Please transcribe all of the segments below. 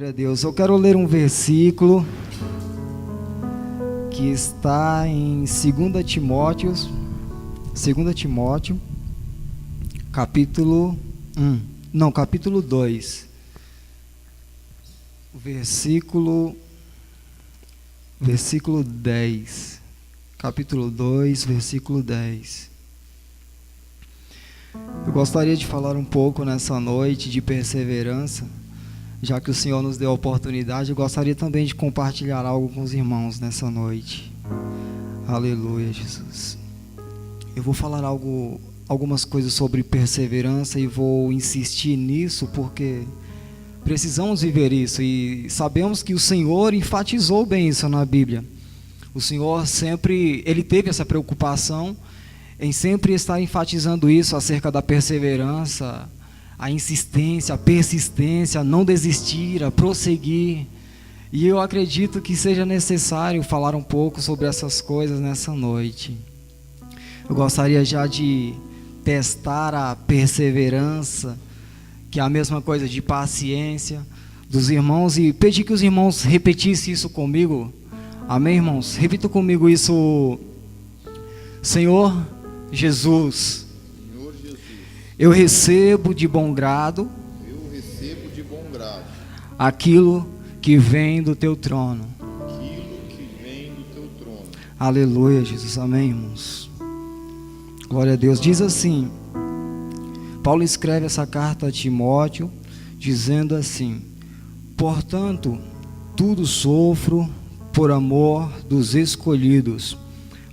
Glória a Deus. Eu quero ler um versículo que está em 2 Timóteo, capítulo 2, versículo 10. Capítulo 2, versículo 10. Eu gostaria de falar um pouco nessa noite de perseverança. Já que o Senhor nos deu a oportunidade, eu gostaria também de compartilhar algo com os irmãos nessa noite. Aleluia, Jesus. Eu vou falar algumas coisas sobre perseverança e vou insistir nisso porque precisamos viver isso e sabemos que o Senhor enfatizou bem isso na Bíblia. O Senhor sempre, Ele teve essa preocupação em sempre estar enfatizando isso acerca da perseverança, a insistência, a persistência, a não desistir, a prosseguir. E eu acredito que seja necessário falar um pouco sobre essas coisas nessa noite. Eu gostaria já de testar a perseverança, que é a mesma coisa de paciência dos irmãos, e pedir que os irmãos repetissem isso comigo. Amém, irmãos? Repita comigo isso. Senhor Jesus, eu recebo de bom grado aquilo que vem do teu trono. Aleluia, Jesus. Amém, irmãos. Glória a Deus. Diz assim, Paulo escreve essa carta a Timóteo, dizendo assim: portanto, tudo sofro por amor dos escolhidos,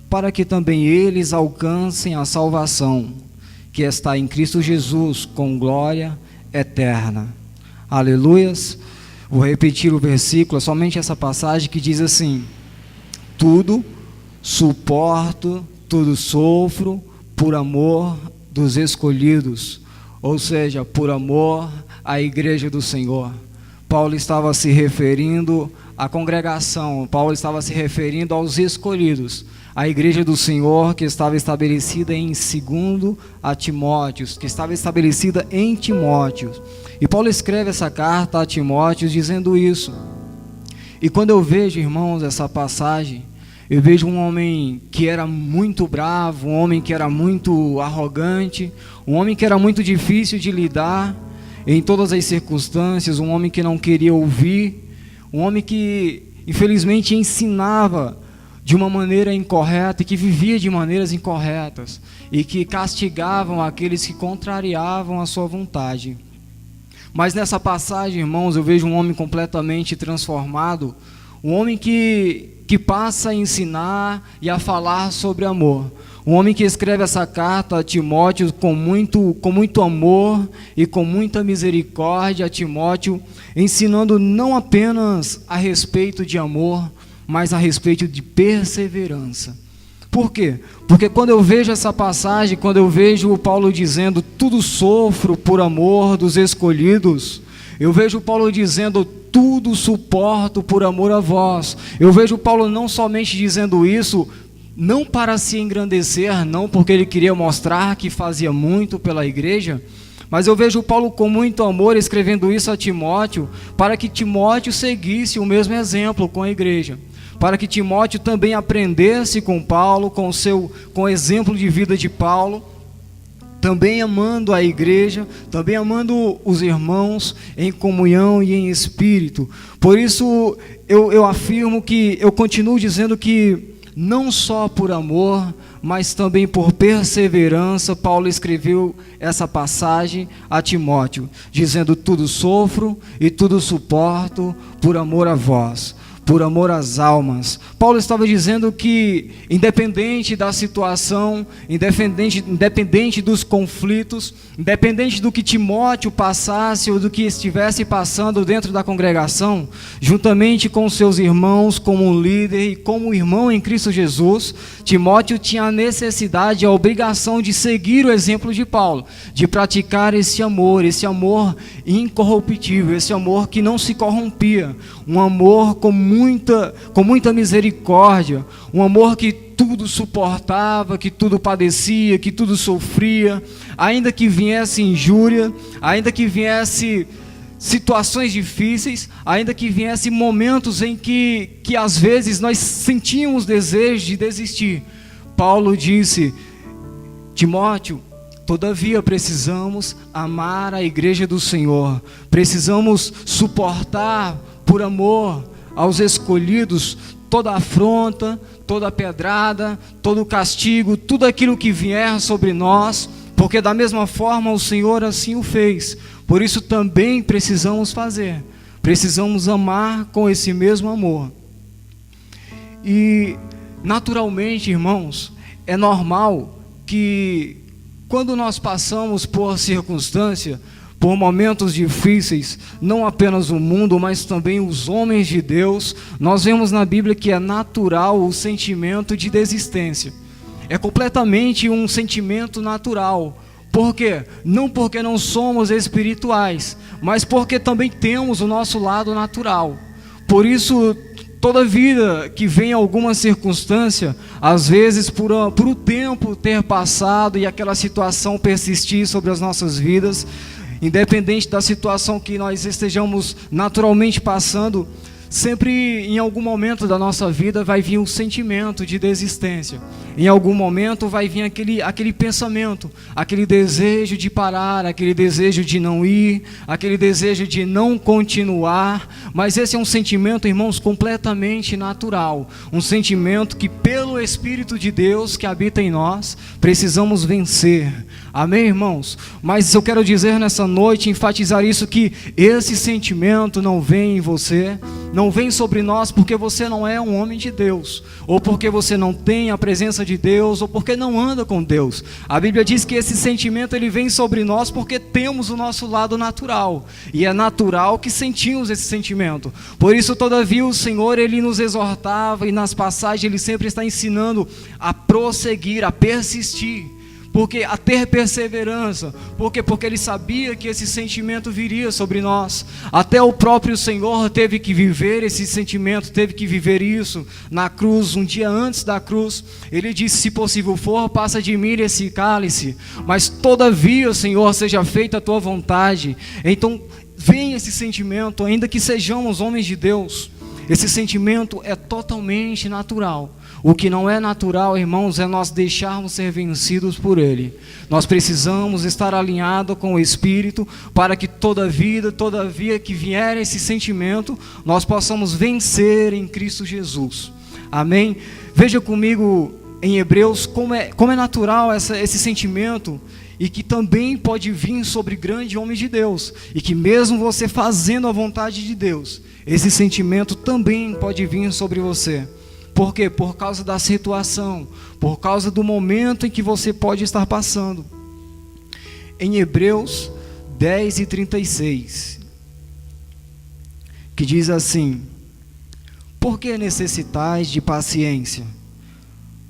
para que também eles alcancem a salvação que está em Cristo Jesus, com glória eterna. Aleluias. Vou repetir o versículo, somente essa passagem que diz assim: tudo suporto, tudo sofro por amor dos escolhidos, ou seja, por amor à igreja do Senhor. Paulo estava se referindo à congregação, Paulo estava se referindo aos escolhidos, a igreja do Senhor que estava estabelecida em 2 Timóteo, que estava estabelecida em Timóteo. E Paulo escreve essa carta a Timóteo dizendo isso. E quando eu vejo, irmãos, essa passagem, eu vejo um homem que era muito bravo, um homem que era muito arrogante, um homem que era muito difícil de lidar em todas as circunstâncias, um homem que não queria ouvir, um homem que infelizmente ensinava de uma maneira incorreta e que vivia de maneiras incorretas e que castigavam aqueles que contrariavam a sua vontade. Mas nessa passagem, irmãos, eu vejo um homem completamente transformado, um homem que passa a ensinar e a falar sobre amor. Um homem que escreve essa carta a Timóteo com muito amor e com muita misericórdia a Timóteo, ensinando não apenas a respeito de amor, mas a respeito de perseverança. Por quê? Porque quando eu vejo essa passagem, quando eu vejo o Paulo dizendo tudo sofro por amor dos escolhidos, eu vejo Paulo dizendo tudo suporto por amor a vós. Eu vejo Paulo não somente dizendo isso não para se engrandecer, não porque ele queria mostrar que fazia muito pela igreja, mas eu vejo Paulo com muito amor escrevendo isso a Timóteo, para que Timóteo seguisse o mesmo exemplo com a igreja, para que Timóteo também aprendesse com Paulo, com o exemplo de vida de Paulo, também amando a igreja, também amando os irmãos em comunhão e em espírito. Por isso eu afirmo que, eu continuo dizendo que não só por amor, mas também por perseverança, Paulo escreveu essa passagem a Timóteo, dizendo tudo sofro e tudo suporto por amor a vós, por amor às almas. Paulo estava dizendo que, independente da situação, independente dos conflitos, independente do que Timóteo passasse ou do que estivesse passando dentro da congregação, juntamente com seus irmãos, como líder e como irmão em Cristo Jesus, Timóteo tinha a necessidade, a obrigação de seguir o exemplo de Paulo, de praticar esse amor incorruptível, esse amor que não se corrompia, um amor com muita misericórdia, um amor que tudo suportava, que tudo padecia, que tudo sofria, ainda que viesse injúria, ainda que viesse situações difíceis, ainda que viessem momentos em que às vezes nós sentíamos desejo de desistir. Paulo disse: Timóteo, todavia precisamos amar a igreja do Senhor, precisamos suportar por amor aos escolhidos toda afronta, toda pedrada, todo castigo, tudo aquilo que vier sobre nós, porque da mesma forma o Senhor assim o fez. Por isso também precisamos fazer, precisamos amar com esse mesmo amor. E naturalmente, irmãos, é normal que quando nós passamos por circunstância, por momentos difíceis, não apenas o mundo, mas também os homens de Deus, nós vemos na Bíblia que é natural o sentimento de desistência. É completamente um sentimento natural. Por quê? Não porque não somos espirituais, mas porque também temos o nosso lado natural. Por isso, toda vida que vem alguma circunstância, às vezes por o tempo ter passado e aquela situação persistir sobre as nossas vidas, independente da situação que nós estejamos naturalmente passando, sempre em algum momento da nossa vida vai vir um sentimento de desistência. Em algum momento vai vir aquele pensamento, aquele desejo de parar, aquele desejo de não ir, aquele desejo de não continuar. Mas esse é um sentimento, irmãos, completamente natural. Um sentimento que pelo Espírito de Deus que habita em nós, precisamos vencer. Amém, irmãos? Mas eu quero dizer nessa noite, enfatizar isso, que esse sentimento não vem em você, não vem sobre nós porque você não é um homem de Deus, ou porque você não tem a presença de Deus, ou porque não anda com Deus. A Bíblia diz que esse sentimento ele vem sobre nós porque temos o nosso lado natural, e é natural que sentimos esse sentimento. Por isso, todavia, o Senhor ele nos exortava, e nas passagens ele sempre está ensinando a prosseguir, a persistir. Porque a ter perseverança, porque ele sabia que esse sentimento viria sobre nós. Até o próprio Senhor teve que viver esse sentimento, teve que viver isso na cruz. Um dia antes da cruz, ele disse: se possível for, passa de mim esse cálice, mas todavia, Senhor, seja feita a tua vontade. Então vem esse sentimento, ainda que sejamos homens de Deus, esse sentimento é totalmente natural. O que não é natural, irmãos, é nós deixarmos ser vencidos por Ele. Nós precisamos estar alinhados com o Espírito para que todavia que vier esse sentimento, nós possamos vencer em Cristo Jesus. Amém? Veja comigo em Hebreus como é natural esse sentimento, e que também pode vir sobre grandes homens de Deus, e que mesmo você fazendo a vontade de Deus, esse sentimento também pode vir sobre você. Por quê? Por causa da situação, por causa do momento em que você pode estar passando. Em Hebreus 10:36, que diz assim: porque necessitais de paciência,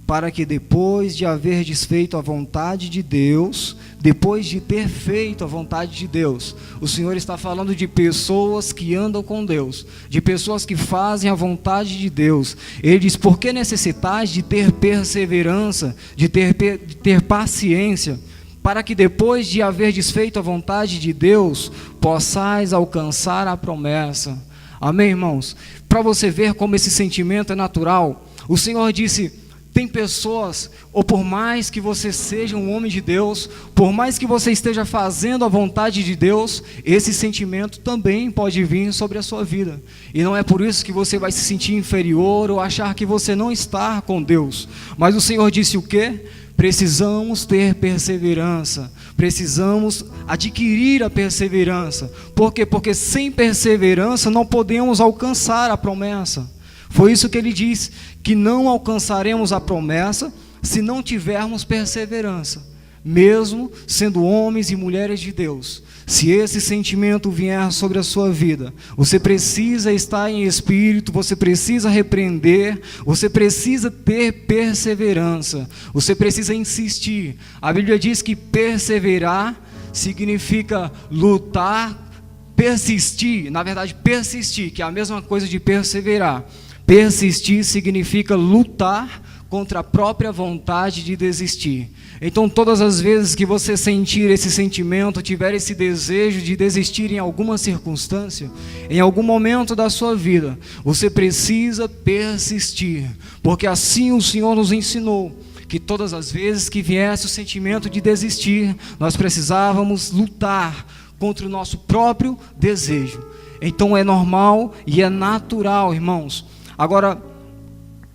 para que depois de haver desfeito a vontade de Deus, depois de ter feito a vontade de Deus, o Senhor está falando de pessoas que andam com Deus, de pessoas que fazem a vontade de Deus. Ele diz: porque necessitais de ter perseverança, de ter paciência, para que depois de haver desfeito a vontade de Deus, possais alcançar a promessa. Amém, irmãos? Para você ver como esse sentimento é natural, o Senhor disse: tem pessoas, ou por mais que você seja um homem de Deus, por mais que você esteja fazendo a vontade de Deus, esse sentimento também pode vir sobre a sua vida. E não é por isso que você vai se sentir inferior ou achar que você não está com Deus. Mas o Senhor disse o quê? Precisamos ter perseverança, precisamos adquirir a perseverança. Por quê? Porque sem perseverança não podemos alcançar a promessa. Foi isso que ele diz, que não alcançaremos a promessa se não tivermos perseverança, mesmo sendo homens e mulheres de Deus. Se esse sentimento vier sobre a sua vida, você precisa estar em espírito, você precisa repreender, você precisa ter perseverança, você precisa insistir. A Bíblia diz que perseverar significa lutar, persistir, na verdade persistir, que é a mesma coisa de perseverar. Persistir significa lutar contra a própria vontade de desistir. Então, todas as vezes que você sentir esse sentimento, tiver esse desejo de desistir em alguma circunstância, em algum momento da sua vida, você precisa persistir, porque assim o Senhor nos ensinou, que todas as vezes que viesse o sentimento de desistir, nós precisávamos lutar contra o nosso próprio desejo. Então é normal e é natural, irmãos. Agora,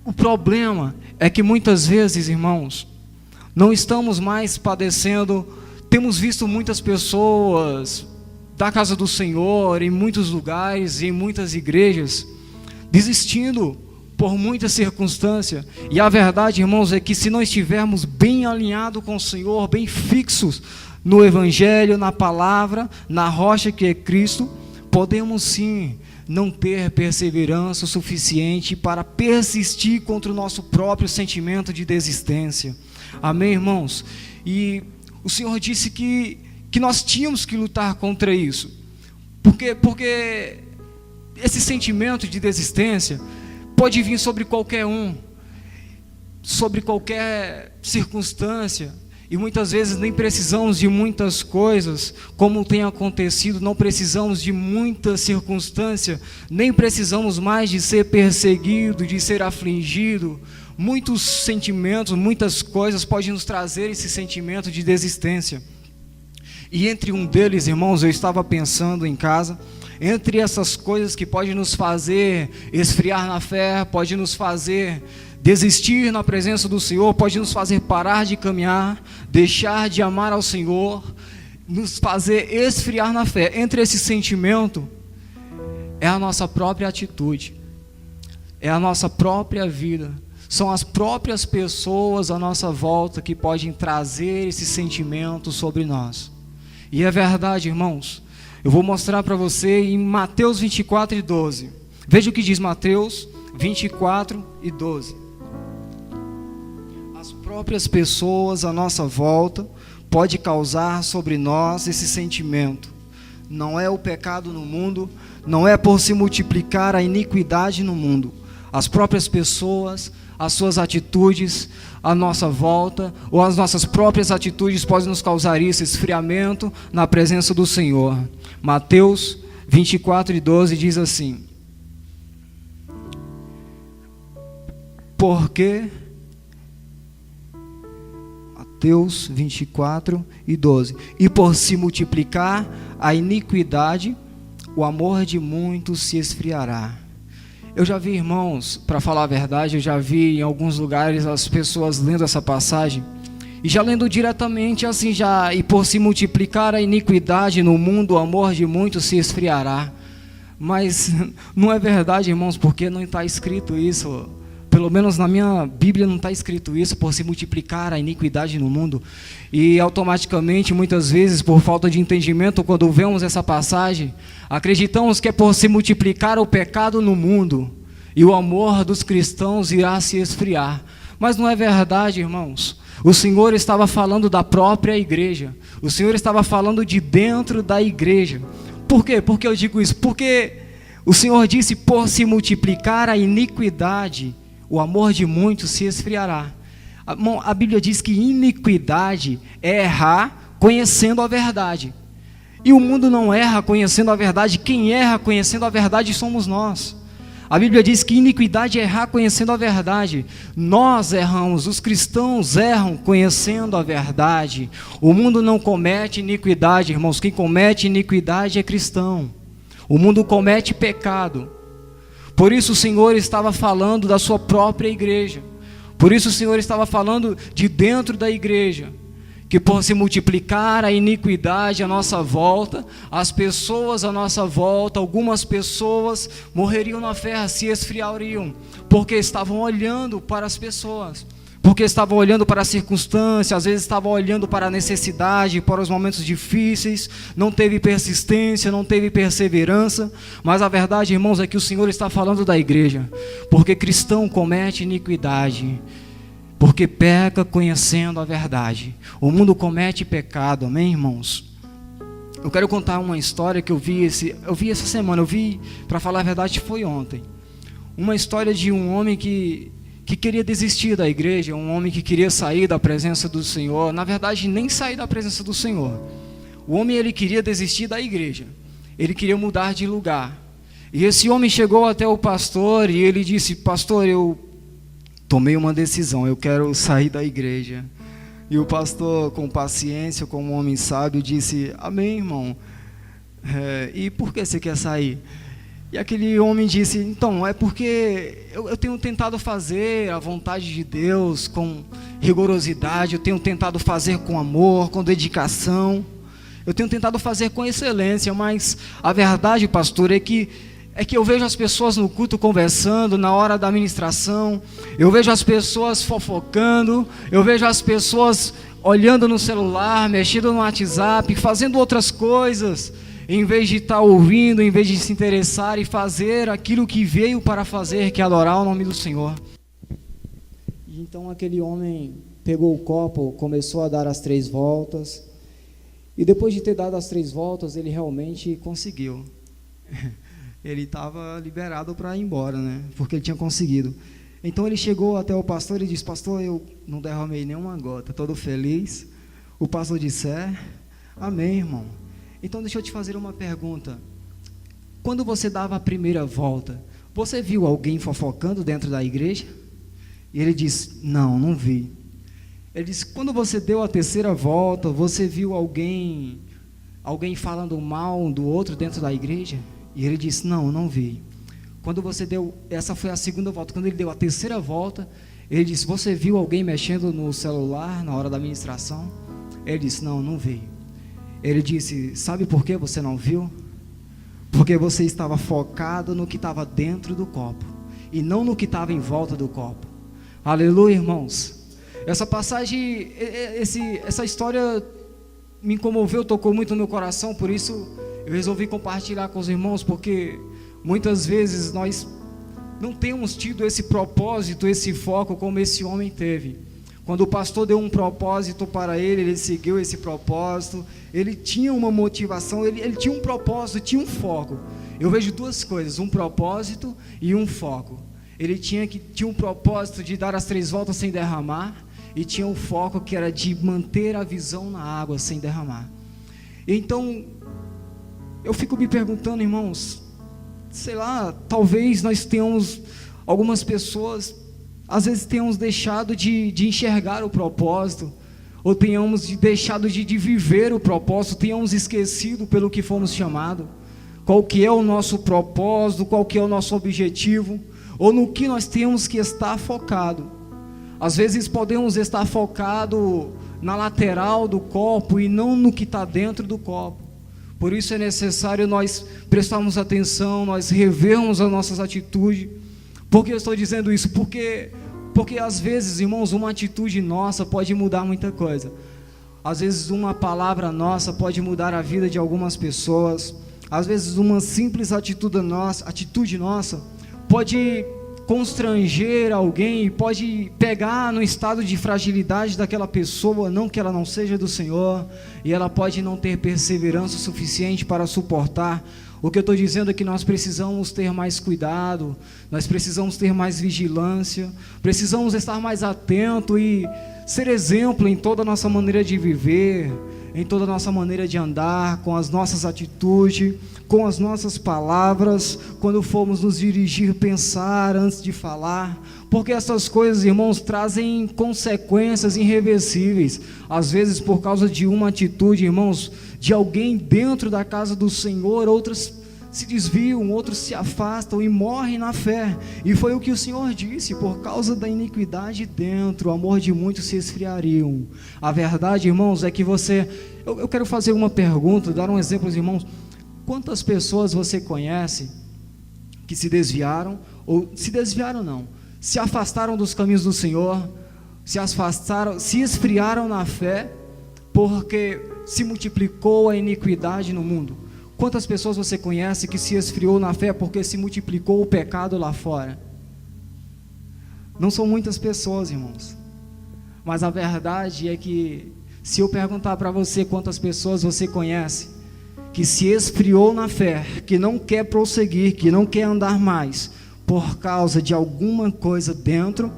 o problema é que muitas vezes, irmãos, não estamos mais padecendo. Temos visto muitas pessoas da casa do Senhor, em muitos lugares e em muitas igrejas, desistindo por muita circunstância. E a verdade, irmãos, é que se não estivermos bem alinhados com o Senhor, bem fixos no Evangelho, na palavra, na rocha que é Cristo, podemos sim não ter perseverança o suficiente para persistir contra o nosso próprio sentimento de desistência. Amém, irmãos? E o Senhor disse que nós tínhamos que lutar contra isso. Porque esse sentimento de desistência pode vir sobre qualquer um, sobre qualquer circunstância, e muitas vezes nem precisamos de muitas coisas, como tem acontecido, não precisamos de muita circunstância, nem precisamos mais de ser perseguido, de ser afligido. Muitos sentimentos, muitas coisas podem nos trazer esse sentimento de desistência. E entre um deles, irmãos, eu estava pensando em casa, entre essas coisas que podem nos fazer esfriar na fé, pode nos fazer desistir na presença do Senhor, pode nos fazer parar de caminhar, deixar de amar ao Senhor, nos fazer esfriar na fé. Entre esse sentimento é a nossa própria atitude, é a nossa própria vida, são as próprias pessoas à nossa volta que podem trazer esse sentimento sobre nós. E é verdade, irmãos. Eu vou mostrar para você em Mateus 24 e 12. Veja o que diz Mateus 24 e 12. As próprias pessoas à nossa volta podem causar sobre nós esse sentimento. Não é o pecado no mundo, não é por se multiplicar a iniquidade no mundo. As próprias pessoas, as suas atitudes à nossa volta, ou as nossas próprias atitudes podem nos causar isso, esfriamento na presença do Senhor. Mateus 24 e 12 diz assim: porque... Mateus 24 e 12. E por se multiplicar a iniquidade, o amor de muitos se esfriará. Eu já vi, irmãos, para falar a verdade, eu já vi em alguns lugares as pessoas lendo essa passagem, e já lendo diretamente assim, e por se multiplicar a iniquidade no mundo, o amor de muitos se esfriará. Mas não é verdade, irmãos, porque não está escrito isso. Pelo menos na minha Bíblia não está escrito isso, por se multiplicar a iniquidade no mundo. E automaticamente, muitas vezes, por falta de entendimento, quando vemos essa passagem, acreditamos que é por se multiplicar o pecado no mundo, e o amor dos cristãos irá se esfriar. Mas não é verdade, irmãos. O Senhor estava falando da própria igreja. O Senhor estava falando de dentro da igreja. Por quê? Por que eu digo isso? Porque o Senhor disse, por se multiplicar a iniquidade, o amor de muitos se esfriará. A Bíblia diz que iniquidade é errar conhecendo a verdade. E o mundo não erra conhecendo a verdade. Quem erra conhecendo a verdade somos nós. A Bíblia diz que iniquidade é errar conhecendo a verdade. Nós erramos, os cristãos erram conhecendo a verdade. O mundo não comete iniquidade, irmãos. Quem comete iniquidade é cristão. O mundo comete pecado. Por isso o Senhor estava falando da sua própria igreja. Por isso o Senhor estava falando de dentro da igreja. Que por se multiplicar a iniquidade à nossa volta, as pessoas à nossa volta, algumas pessoas morreriam na fé, se esfriariam. Porque estavam olhando para as pessoas. Porque estavam olhando para as circunstâncias, às vezes estavam olhando para a necessidade, para os momentos difíceis, não teve persistência, não teve perseverança, mas a verdade, irmãos, é que o Senhor está falando da igreja, porque cristão comete iniquidade, porque peca conhecendo a verdade. O mundo comete pecado, amém, irmãos? Eu quero contar uma história que eu vi essa semana, para falar a verdade, foi ontem. Uma história de um homem que que queria desistir da igreja, um homem que queria sair da presença do Senhor. Na verdade, nem sair da presença do Senhor. O homem, ele queria desistir da igreja. Ele queria mudar de lugar. E esse homem chegou até o pastor e ele disse: pastor, eu tomei uma decisão, eu quero sair da igreja. E o pastor, com paciência, como um homem sábio, disse: amém, irmão. E por que você quer sair? E aquele homem disse: então, é porque eu tenho tentado fazer a vontade de Deus com rigorosidade, eu tenho tentado fazer com amor, com dedicação, eu tenho tentado fazer com excelência, mas a verdade, pastor, é que eu vejo as pessoas no culto conversando, na hora da ministração, eu vejo as pessoas fofocando, eu vejo as pessoas olhando no celular, mexendo no WhatsApp, fazendo outras coisas, em vez de estar ouvindo, em vez de se interessar e fazer aquilo que veio para fazer, que é adorar o nome do Senhor. E então aquele homem pegou o copo, começou a dar as 3 voltas, e depois de ter dado as 3 voltas, ele realmente conseguiu. Ele estava liberado para ir embora, né? Porque ele tinha conseguido. Então ele chegou até o pastor e disse: pastor, eu não derramei nenhuma gota, todo feliz. O pastor disse: amém, irmão. Então deixa eu te fazer uma pergunta. Quando você dava a primeira volta, você viu alguém fofocando dentro da igreja? E ele disse: não vi. Ele disse: quando você deu a terceira volta, você viu alguém falando mal um do outro dentro da igreja? E ele disse: não vi. Quando você deu, essa foi a segunda volta, quando ele deu a terceira volta, ele disse: você viu alguém mexendo no celular na hora da ministração? Ele disse: não vi. Ele disse: sabe por que você não viu? Porque você estava focado no que estava dentro do copo, e não no que estava em volta do copo. Aleluia, irmãos. Essa passagem, essa história me comoveu, tocou muito no meu coração, por isso eu resolvi compartilhar com os irmãos, porque muitas vezes nós não temos tido esse propósito, esse foco como esse homem teve. Quando o pastor deu um propósito para ele seguiu esse propósito, ele tinha uma motivação, ele tinha um propósito, tinha um foco. Eu vejo 2 coisas, um propósito e um foco. Ele tinha um propósito de dar as 3 voltas sem derramar, e tinha um foco que era de manter a visão na água sem derramar. Então, eu fico me perguntando, irmãos, sei lá, talvez nós tenhamos, algumas pessoas, às vezes tenhamos deixado de enxergar o propósito, ou tenhamos deixado de viver o propósito, tenhamos esquecido pelo que fomos chamados, qual que é o nosso propósito, qual que é o nosso objetivo, ou no que nós temos que estar focado. Às vezes podemos estar focados na lateral do copo e não no que está dentro do copo. Por isso é necessário nós prestarmos atenção, nós revermos as nossas atitudes. Por que eu estou dizendo isso? Porque às vezes, irmãos, uma atitude nossa pode mudar muita coisa. Às vezes uma palavra nossa pode mudar a vida de algumas pessoas. Às vezes uma simples atitude nossa pode constranger alguém, pode pegar no estado de fragilidade daquela pessoa, não que ela não seja do Senhor, e ela pode não ter perseverança suficiente para suportar. O que eu estou dizendo é que nós precisamos ter mais cuidado, nós precisamos ter mais vigilância, precisamos estar mais atentos e ser exemplo em toda a nossa maneira de viver, em toda a nossa maneira de andar, com as nossas atitudes, com as nossas palavras, quando formos nos dirigir, pensar antes de falar, porque essas coisas, irmãos, trazem consequências irreversíveis, às vezes por causa de uma atitude, irmãos, de alguém dentro da casa do Senhor, outras se desviam, outros se afastam e morrem na fé, e foi o que o Senhor disse: por causa da iniquidade dentro, o amor de muitos se esfriariam. A verdade, irmãos, é que eu quero fazer uma pergunta, dar um exemplo aos irmãos. Quantas pessoas você conhece que se desviaram, ou se desviaram não, se afastaram dos caminhos do Senhor, se esfriaram na fé, porque se multiplicou a iniquidade no mundo? Quantas pessoas você conhece que se esfriou na fé porque se multiplicou o pecado lá fora? Não são muitas pessoas, irmãos, mas a verdade é que, se eu perguntar para você quantas pessoas você conhece que se esfriou na fé, que não quer prosseguir, que não quer andar mais, por causa de alguma coisa dentro,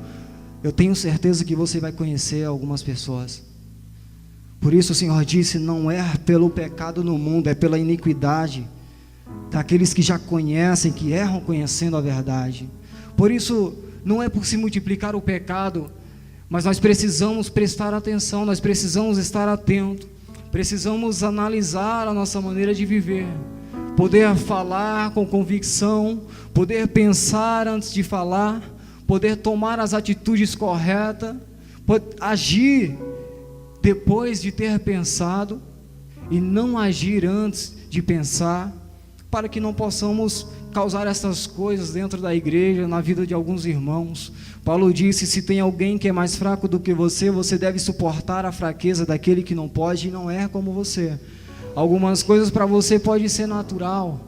eu tenho certeza que você vai conhecer algumas pessoas. Por isso o Senhor disse, não é pelo pecado no mundo, é pela iniquidade daqueles que já conhecem, que erram conhecendo a verdade. Por isso, não é por se multiplicar o pecado, mas nós precisamos prestar atenção, nós precisamos estar atentos, precisamos analisar a nossa maneira de viver, poder falar com convicção, poder pensar antes de falar, poder tomar as atitudes corretas, agir depois de ter pensado e não agir antes de pensar, para que não possamos causar essas coisas dentro da igreja, na vida de alguns irmãos. Paulo disse, se tem alguém que é mais fraco do que você, você deve suportar a fraqueza daquele que não pode e não é como você. Algumas coisas para você pode ser natural,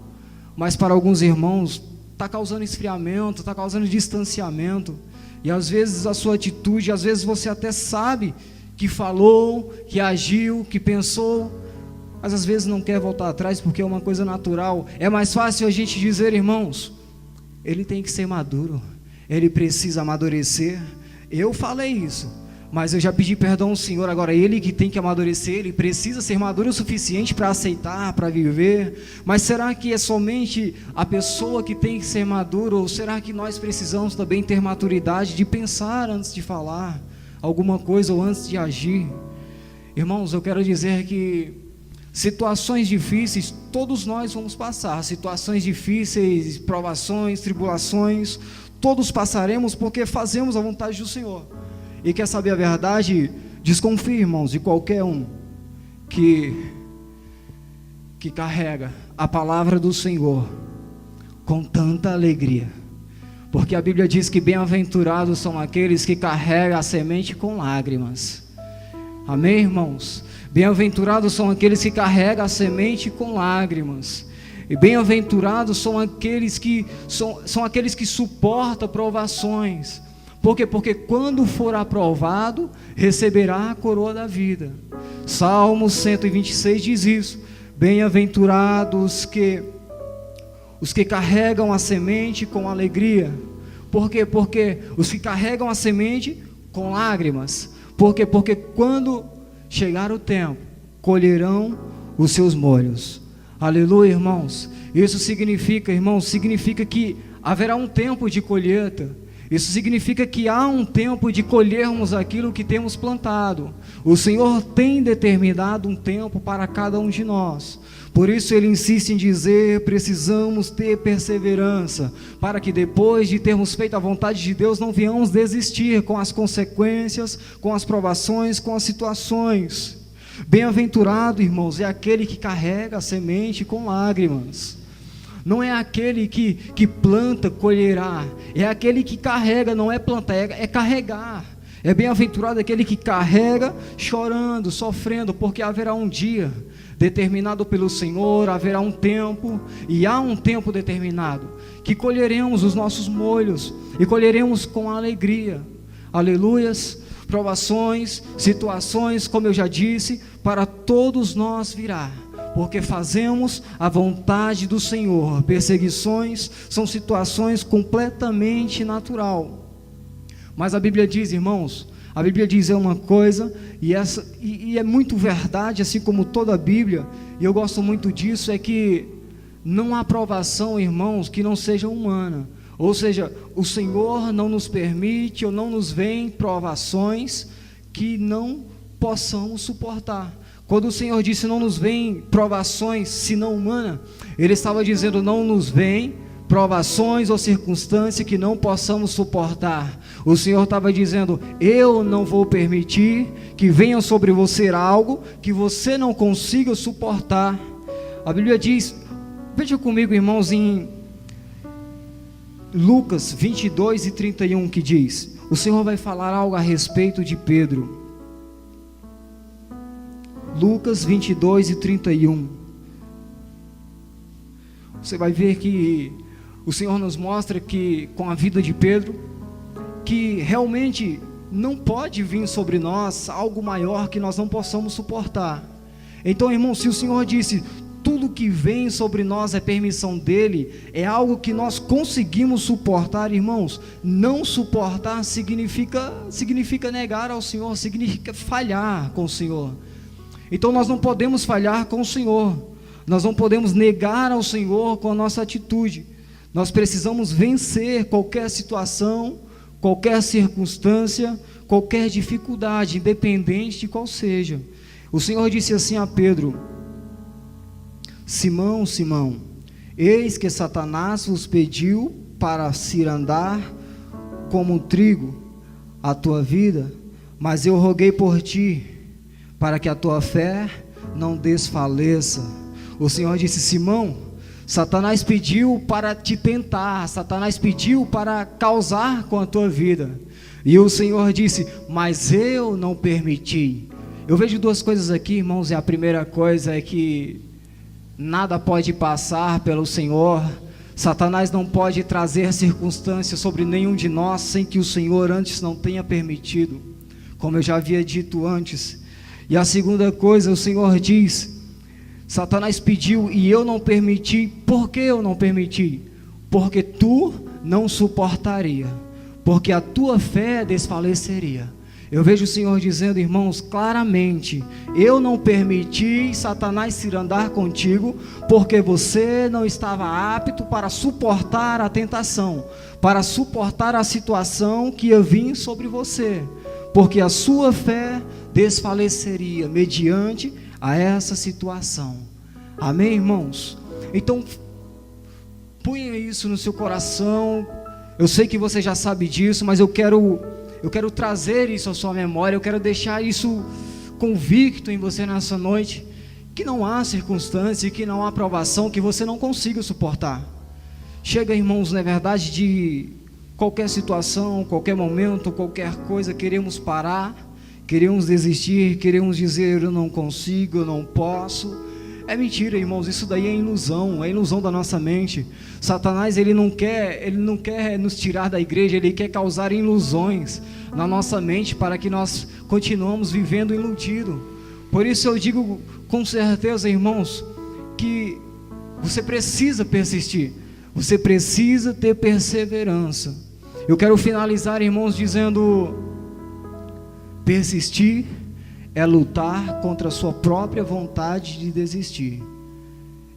mas para alguns irmãos está causando esfriamento, está causando distanciamento, e às vezes a sua atitude, às vezes você até sabe que falou, que agiu, que pensou, mas às vezes não quer voltar atrás porque é uma coisa natural. É mais fácil a gente dizer, irmãos, ele tem que ser maduro, ele precisa amadurecer. Eu falei isso, mas eu já pedi perdão ao Senhor. Agora ele que tem que amadurecer, ele precisa ser maduro o suficiente para aceitar, para viver. Mas será que é somente a pessoa que tem que ser madura, ou será que nós precisamos também ter maturidade de pensar antes de falar alguma coisa ou antes de agir? Irmãos, eu quero dizer que situações difíceis todos nós vamos passar, situações difíceis, provações, tribulações, todos passaremos porque fazemos a vontade do Senhor. E quer saber a verdade? Desconfie, irmãos, de qualquer um que carrega a palavra do Senhor com tanta alegria, porque a Bíblia diz que bem-aventurados são aqueles que carregam a semente com lágrimas. Amém, irmãos? Bem-aventurados são aqueles que carregam a semente com lágrimas. E bem-aventurados são aqueles que são aqueles que suportam provações. Por quê? Porque quando for aprovado, receberá a coroa da vida. Salmo 126 diz isso. Bem-aventurados os que carregam a semente com alegria. Por quê? Porque os que carregam a semente com lágrimas. Por quê? Porque quando chegar o tempo, colherão os seus molhos. Aleluia, irmãos. Isso significa, irmãos, significa que haverá um tempo de colheita. Isso significa que há um tempo de colhermos aquilo que temos plantado. O Senhor tem determinado um tempo para cada um de nós. Por isso Ele insiste em dizer, precisamos ter perseverança, para que depois de termos feito a vontade de Deus, não venhamos desistir com as consequências, com as provações, com as situações. Bem-aventurado, irmãos, é aquele que carrega a semente com lágrimas. Não é aquele que planta, colherá. É aquele que carrega, não é plantar, é carregar. É bem-aventurado aquele que carrega, chorando, sofrendo, porque haverá um dia determinado pelo Senhor, haverá um tempo, e há um tempo determinado, que colheremos os nossos molhos, e colheremos com alegria. Aleluias. Provações, situações, como eu já disse, para todos nós virá, porque fazemos a vontade do Senhor. Perseguições são situações completamente natural, mas a Bíblia diz, irmãos, a Bíblia diz uma coisa, e é muito verdade, assim como toda a Bíblia, e eu gosto muito disso, é que não há provação, irmãos, que não seja humana. Ou seja, o Senhor não nos permite ou não nos vem provações que não possamos suportar. Quando o Senhor disse não nos vem provações senão humana, Ele estava dizendo não nos vem provações ou circunstâncias que não possamos suportar. O Senhor estava dizendo, eu não vou permitir que venha sobre você algo que você não consiga suportar. A Bíblia diz, veja comigo, irmãos, em Lucas 22 e 31, que diz, o Senhor vai falar algo a respeito de Pedro. Lucas 22 e 31. Você vai ver que o Senhor nos mostra que com a vida de Pedro, que realmente não pode vir sobre nós algo maior que nós não possamos suportar. Então, irmão, se o Senhor disse, tudo que vem sobre nós é permissão dele, é algo que nós conseguimos suportar, irmãos. Não suportar significa negar ao Senhor, significa falhar com o Senhor. Então nós não podemos falhar com o Senhor, nós não podemos negar ao Senhor com a nossa atitude. Nós precisamos vencer qualquer situação, qualquer circunstância, qualquer dificuldade, independente de qual seja. O Senhor disse assim a Pedro: Simão, Simão, eis que Satanás vos pediu para cirandar como trigo a tua vida, mas eu roguei por ti, para que a tua fé não desfaleça. O Senhor disse: Simão, Satanás pediu para te tentar, Satanás pediu para causar com a tua vida, e o Senhor disse: mas eu não permiti. Eu vejo duas coisas aqui, irmãos, e a primeira coisa é que nada pode passar pelo Senhor. Satanás não pode trazer circunstâncias sobre nenhum de nós sem que o Senhor antes não tenha permitido, como eu já havia dito antes. E a segunda coisa, o Senhor diz: Satanás pediu e eu não permiti. Por que eu não permiti? Porque tu não suportaria, porque a tua fé desfaleceria. Eu vejo o Senhor dizendo, irmãos, claramente: eu não permiti Satanás cirandar contigo, porque você não estava apto para suportar a tentação, para suportar a situação que ia vir sobre você, porque a sua fé desfaleceria mediante a essa situação. Amém, irmãos? Então, ponha isso no seu coração. Eu sei que você já sabe disso, mas eu quero trazer isso à sua memória, eu quero deixar isso convicto em você nessa noite, que não há circunstância, que não há provação que você não consiga suportar. Chega, irmãos, na verdade, de qualquer situação, qualquer momento, qualquer coisa, queremos parar, queremos desistir, queremos dizer: eu não consigo, eu não posso. É mentira, irmãos, isso daí é ilusão da nossa mente. Satanás, ele não quer nos tirar da igreja, ele quer causar ilusões na nossa mente para que nós continuemos vivendo iludido. Por isso eu digo com certeza, irmãos, que você precisa persistir, você precisa ter perseverança. Eu quero finalizar, irmãos, dizendo: persistir é lutar contra a sua própria vontade de desistir.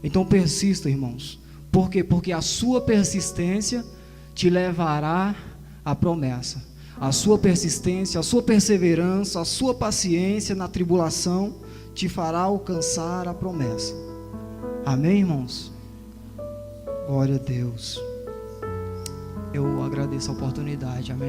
Então persista, irmãos. Por quê? Porque a sua persistência te levará à promessa. A sua persistência, a sua perseverança, a sua paciência na tribulação te fará alcançar a promessa. Amém, irmãos? Glória a Deus. Eu agradeço a oportunidade. Amém.